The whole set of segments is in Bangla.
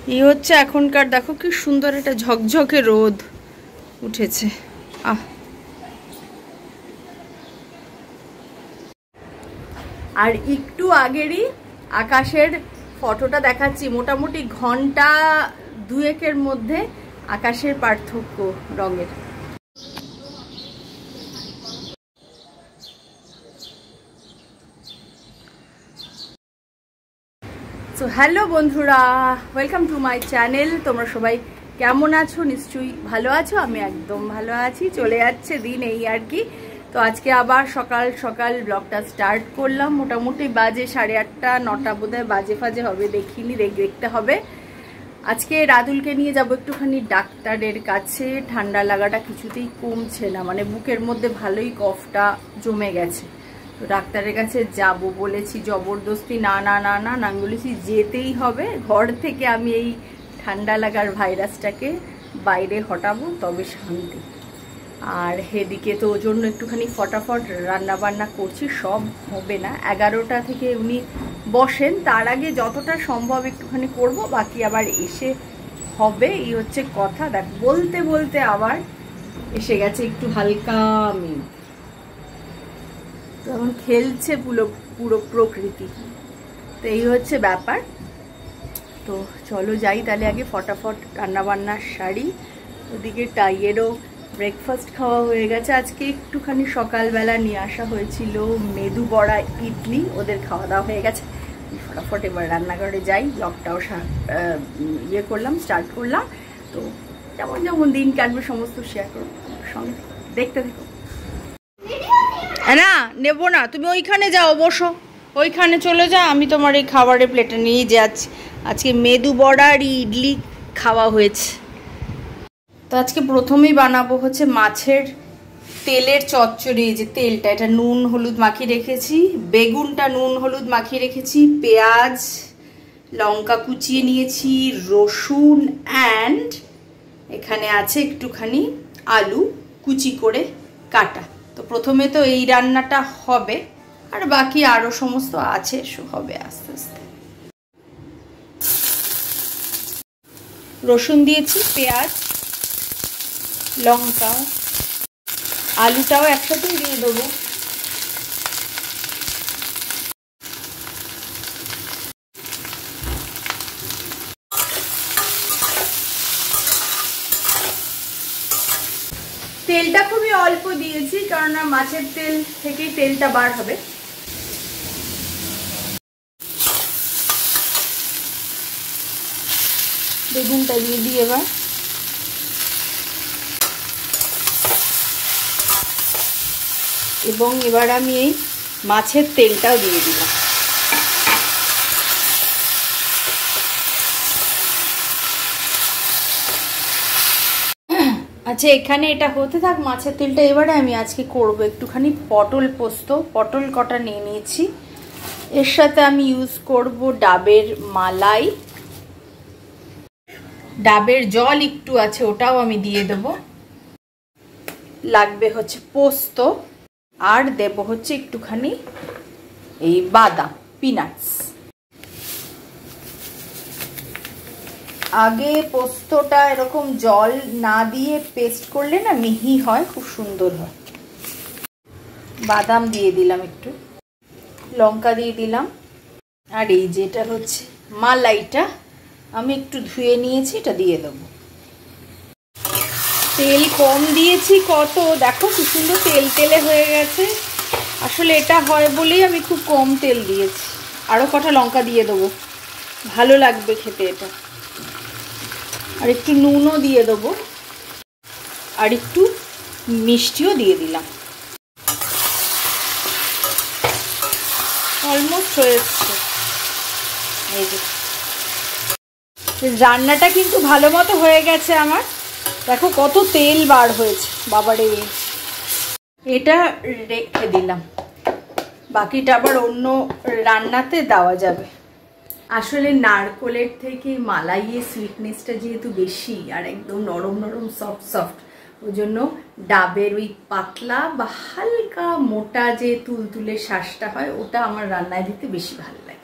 এই হচ্ছে এখনকার, দেখো কি সুন্দর একটা ঝকঝকে রোদ উঠেছে। আর একটু আগেরই আকাশের ফটোটা দেখাচ্ছি, মোটামুটি ঘন্টা দুয়েকের মধ্যে আকাশের পার্থক্য রঙের। সো হ্যালো বন্ধুরা, ওয়েলকাম টু মাই চ্যানেল। তোমরা সবাই কেমন আছো? নিশ্চয়ই ভালো আছো। আমি একদম ভালো আছি। চলে যাচ্ছে দিন, এই আর কি। তো আজকে আবার সকাল সকাল ব্লগটা স্টার্ট করলাম। মোটামুটি বাজে 8:30 9টা বোধহয় বাজে ফাজে হবে, দেখিনি, দেখতে হবে। আজকে রাদুলকে নিয়ে যাব একটুখানি ডাক্তারের কাছে। ঠান্ডা লাগাটা কিছুতেই কমছে না, মানে বুকের মধ্যে ভালোই কফটা জমে গেছে। তো ডাক্তারের কাছে যাব বলেছি, জবরদস্তি না না না না না বলেছি, যেতেই হবে। ঘর থেকে আমি এই ঠান্ডা লাগার ভাইরাসটাকে বাইরে হটাবো, তবে শান্তি। আর এদিকে তো ওর জন্য একটুখানি ফটাফট রান্না বান্না করছি। সব হবে না, 11টা থেকে উনি বসেন, তার আগে যতটা সম্ভব একটুখানি করব, বাকি আবার এসে হবে। এই হচ্ছে কথা। দেখ, বলতে বলতে আবার এসে গেছে একটু হালকা মেঘ, তখন খেলছে পুরো পুরো প্রকৃতি। তো এই হচ্ছে ব্যাপার। তো চলো যাই তাহলে, আগে ফটাফট রান্না বান্না সারি। ওদিকে টাইয়েরও ব্রেকফাস্ট খাওয়া হয়ে গেছে। আজকে একটুখানি সকালবেলা নিয়ে আসা হয়েছিল মেদু বড়া, ইডলি, ওদের খাওয়া দাওয়া হয়ে গেছে। ফটাফট এবার রান্নাঘরে যাই, ব্লগটাও স্টার্ট করলাম। তো যেমন যেমন দিন কাটবে সমস্ত শেয়ার করবো সঙ্গে, দেখতে থাকো। না নেবো না, তুমি ওইখানে যাও, বসো, ওইখানে চলে যাও। আমি তোমার এই খাবারের প্লেটে নিয়ে যাচ্ছি। আজকে মেদু বড়া আর ইডলি খাওয়া হয়েছে। তো আজকে প্রথমেই বানাবো হচ্ছে মাছের তেলের চচ্চড়ি। যে তেলটা, এটা নুন হলুদ মাখিয়ে রেখেছি, বেগুনটা নুন হলুদ মাখিয়ে রেখেছি, পেঁয়াজ লঙ্কা কুচিয়ে নিয়েছি, রসুন অ্যান্ড এখানে আছে একটুখানি আলু কুচি করে কাটা। তো প্রথমে তো এই রান্নাটা হবে, আর বাকি আরও সমস্ত আছে, হবে আস্তে আস্তে। রসুন দিয়েছি, পেঁয়াজ লঙ্কা, আলুটাও একসাথেই দিয়ে দেবো। তেলটা খুবই অল্প দিয়েছি, কারণ মাছের তেল থেকেই তেলটা বার হবে। বেগুনটা দিয়ে দিই এবার। এবং এবার আমি এই মাছের তেলটাও দিয়ে দিলাম। আচ্ছা, এখানে এটা হতে থাক মাছের তেলটা। এবারে আমি আজকে করব একটুখানি পটল পোস্ত। পটল কটা নিয়ে নিয়েছি, এর সাথে আমি ইউজ করব ডাবের মালাই, ডাবের জল একটু আছে, ওটাও আমি দিয়ে দেব। লাগবে হচ্ছে পোস্ত, আর দেব হচ্ছে একটুখানি এই বাদাম, পিনাটস। আগে পোস্তটা এরকম জল না দিয়ে পেস্ট করলে না মিহি হয়, খুব সুন্দর হয়। বাদাম দিয়ে দিলাম, একটু লঙ্কা দিয়ে দিলাম। আর এই যেটা হচ্ছে মালাইটা আমি একটু ধুয়ে নিয়েছি, এটা দিয়ে দেবো। তেল কম দিয়েছি কত, দেখো কি সুন্দর তেল তেলে হয়ে গেছে। আসলে এটা হয় বলেই আমি খুব কম তেল দিয়েছি। আরও কটা লঙ্কা দিয়ে দেবো, ভালো লাগবে খেতে এটা। আর একটু নুনও দিয়ে দেবো, আর একটু মিষ্টিও দিয়ে দিলাম। অলমোস্ট হয়ে এসছে। এই যে রান্নাটা কিন্তু ভালো মতো হয়ে গেছে আমার। দেখো কত তেল বার হয়েছে, বাবারে। এটা রেখে দিলাম, বাকিটা আবার অন্য রান্নাতে দেওয়া যাবে। আসলে নারকোলের থেকে মালাইয়ের সুইটনেসটা যেহেতু বেশি, আর একদম নরম নরম সফট সফট, ওই জন্য ডাবের ওই পাতলা বা হালকা মোটা যে তুলতুলে শ্বাসটা হয়, ওটা আমার রান্নায় দিতে বেশি ভালো লাগে।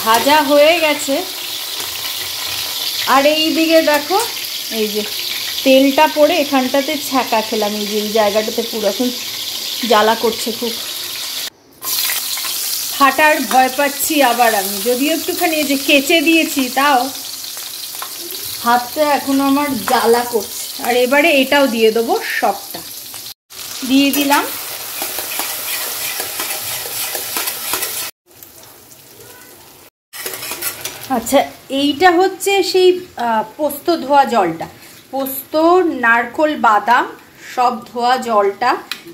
ভাজা হয়ে গেছে। আর এই দিকে দেখো, এই যে তেলটা পড়ে এখানটাতে ছ্যাঁকা খেলাম, এই যে এই জায়গাটাতে পুরো এখন জ্বালা করছে খুব। ফাটার ভয় পাচ্ছি আবার আমি, যদিও একটুখানি এই যে কেচে দিয়েছি, তাও হাতটা এখনো আমার জ্বালা করছে। আর এবারে এটাও দিয়ে দেবো, সবটা দিয়ে দিলাম। আচ্ছা, এইটা হচ্ছে সেই পোস্ত ধোয়া জলটা, পোস্ত, নারকোল, বাদাম সব ধোয়া জলটা।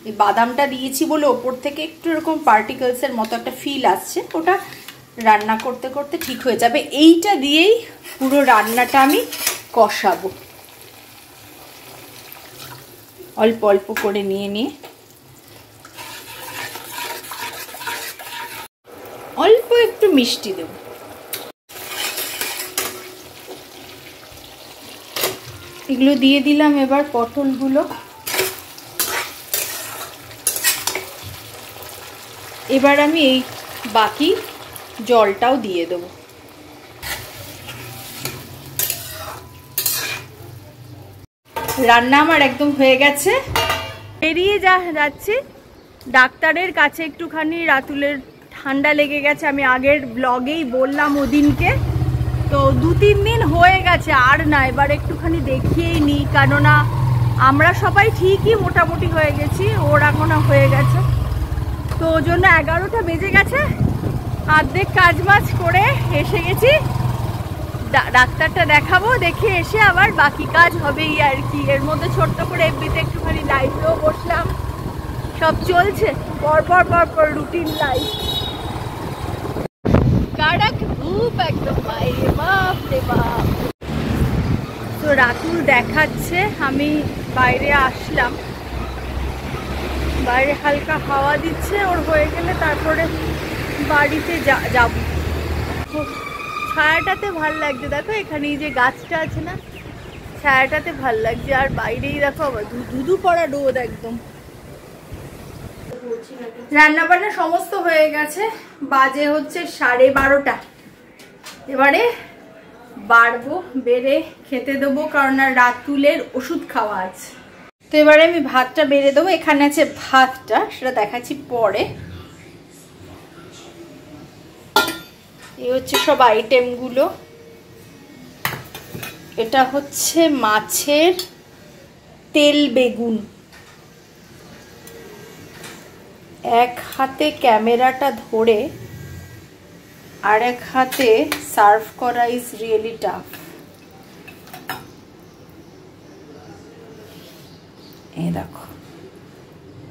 এই বাদামটা দিয়েছি বলে ওপর থেকে একটু এরকম পার্টিকেলসের মতো একটা ফিল আসছে, ওটা রান্না করতে করতে ঠিক হয়ে যাবে। এইটা দিয়েই পুরো রান্নাটা আমি কষাবো, অল্প অল্প করে নিয়ে নিয়ে, অল্প একটু মিষ্টি দেব। এগুলো দিয়ে দিলাম। এবার পটলগুলো, এবার আমি এই বাকি জলটাও দিয়ে দেবো। রান্না আমার একদম হয়ে গেছে, বেরিয়ে যাচ্ছি ডাক্তারের কাছে। একটুখানি রাতুলের ঠান্ডা লেগে গেছে, আমি আগের ব্লগেই বললাম ওদিনকে, তো 2-3 দিন হয়ে গেছে, আর না, এবার একটুখানি দেখিয়েই নিই, কেননা আমরা সবাই ঠিকই মোটামুটি হয়ে গেছি, ওর এখনো হয়ে গেছে। তো ওই জন্য 11টা বেজে গেছে, অর্ধেক কাজ বাজ করে এসে গেছি, ডাক্তারটা দেখাবো, দেখে এসে আবার বাকি কাজ হবেই আর কি। এর মধ্যে ছোট্ট করে এমনিতে একটুখানি লাইভেও বসলাম, সব চলছে পর রুটিন লাইফ। কাড়াক ধূপ একদম, বাইরে বাপ রে বাপ। তো রাতুল দেখাচ্ছে, আমি বাইরে আসলাম, বাইরে হালকা হাওয়া দিচ্ছে, ওর হয়ে গেলে তারপরে বাড়িতে যাব। ছায়াটাতে ভাল লাগছে, দেখো এখানে এই যে গাছটা আছে না, ছায়াটাতে ভাল লাগছে। আর বাইরেই দেখো আবার ধুধু পড়া রোদ একদম। রান্না বান্না সমস্ত হয়ে গেছে, বাজে হচ্ছে 12:30। এবারে বাড়বো, বেড়ে খেতে দেবো, কারণ আর রাতুলের ওষুধ খাওয়া আছে। তো এবারে আমি ভাতটা বেড়ে দেবো। এখানে আছে ভাতটা, সেটা দেখাচ্ছি পরে। এই হচ্ছে সব আইটেমগুলো। এটা হচ্ছে মাছের তেল বেগুন, এক হাতে ক্যামেরাটা ধরে আর এক হাতে সার্ভ করা ইজ রিয়েলি টাফ। এই দেখো,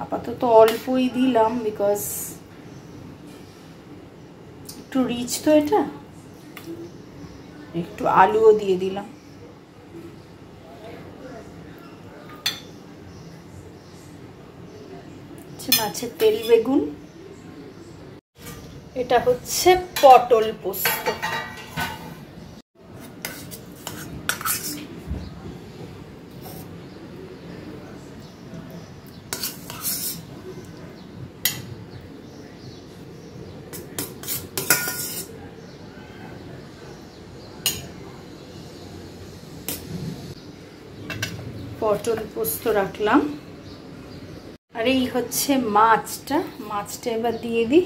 আপাতত অল্পই দিলাম, বিকজ একটু রিচ তো এটা, একটু আলুও দিয়ে দিলাম। মাছের তেল বেগুন, এটা হচ্ছে পটল পোস্ত। পটল পোস্ত রাখলাম। আর এই হচ্ছে মাছটা, মাছটা এবার দিয়ে দিই।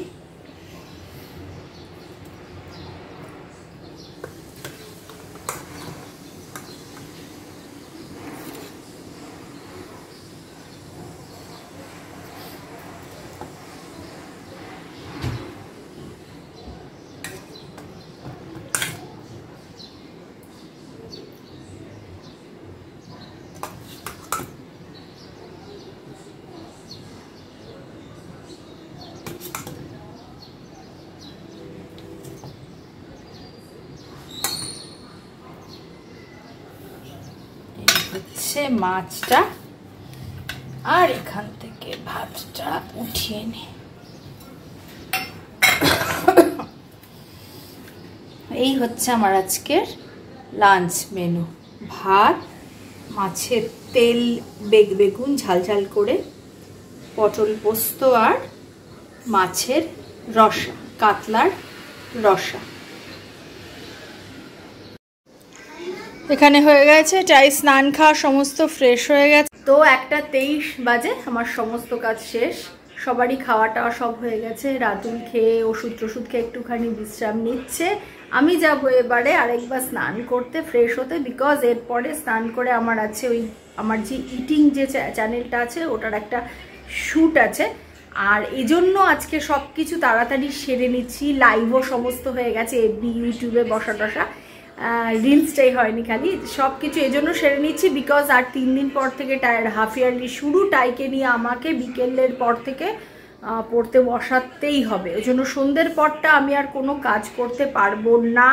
হচ্ছে মাছটা, আর এখান থেকে ভাতটা উঠিয়ে নি। এই হচ্ছে আমার আজকের লাঞ্চ মেনু, ভাত, মাছের তেল বেগুন ঝাল ঝাল করে, পটল পোস্ত আর মাছের রসা, কাতলার রসা। এখানে হয়ে গেছে চাই, স্নান খাওয়া সমস্ত ফ্রেশ হয়ে গেছে। তো 1:23 বাজে, আমার সমস্ত কাজ শেষ, সবারই খাওয়া টাওয়া সব হয়ে গেছে। রাতুল খেয়ে ওষুধ খেয়ে একটুখানি বিশ্রাম নিচ্ছে। আমি যাবো এবারে আরেকবার স্নান করতে, ফ্রেশ হতে, বিকজ এরপরে স্নান করে আমার আছে ওই আমার যে ইটিং যে চ্যানেলটা আছে ওটার একটা শ্যুট আছে। আর এই জন্য আজকে সব কিছু তাড়াতাড়ি সেরে নিচ্ছি। লাইভও সমস্ত হয়ে গেছে, এফবি ইউটিউবে বসা টসা, রিলসটাই হয়নি, খালি সব কিছু এই জন্য সেরে নিচ্ছি। বিকজ আর 3 দিন পর থেকে হাফ ইয়ারলি শুরু, টাইকে নিয়ে আমাকে বিকেলের পর থেকে পড়তে বসাতেই হবে। ওই জন্য সন্ধ্যের পরটা আমি আর কোনো কাজ করতে পারবো না।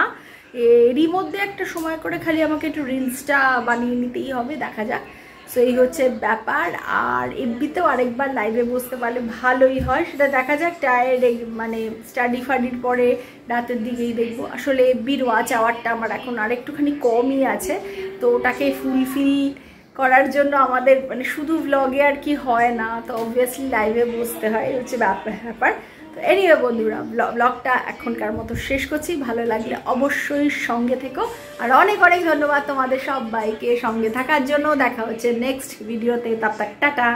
এরই মধ্যে একটা সময় করে খালি আমাকে একটু রিলসটা বানিয়ে নিতেই হবে, দেখা যাক। সো এই হচ্ছে ব্যাপার। আর এফবিতেও আরেকবার লাইভে বসতে পারলে ভালোই হয়, সেটা দেখা যাক। মানে স্টাডি ফাডির পরে রাতের দিকেই দেখবো। আসলে এফবির ওয়াচ আওয়ারটা আমার এখন আরেকটুখানি কমই আছে, তো ওটাকে ফুলফিল করার জন্য আমাদের মানে শুধু ভ্লগে আর কি হয় না, তো অবভিয়াসলি লাইভে বসতে হয়, হচ্ছে ব্যাপার। তো এনিওয়ে বন্ধুরা, ব্লগটা এখনকার মতো শেষ করছি। ভালো লাগলে অবশ্যই সঙ্গে থেকো। আর অনেক ধন্যবাদ তোমাদের সবাইকে সঙ্গে থাকার জন্য। দেখা হচ্ছে নেক্সট ভিডিওতে, তব তক টাটা।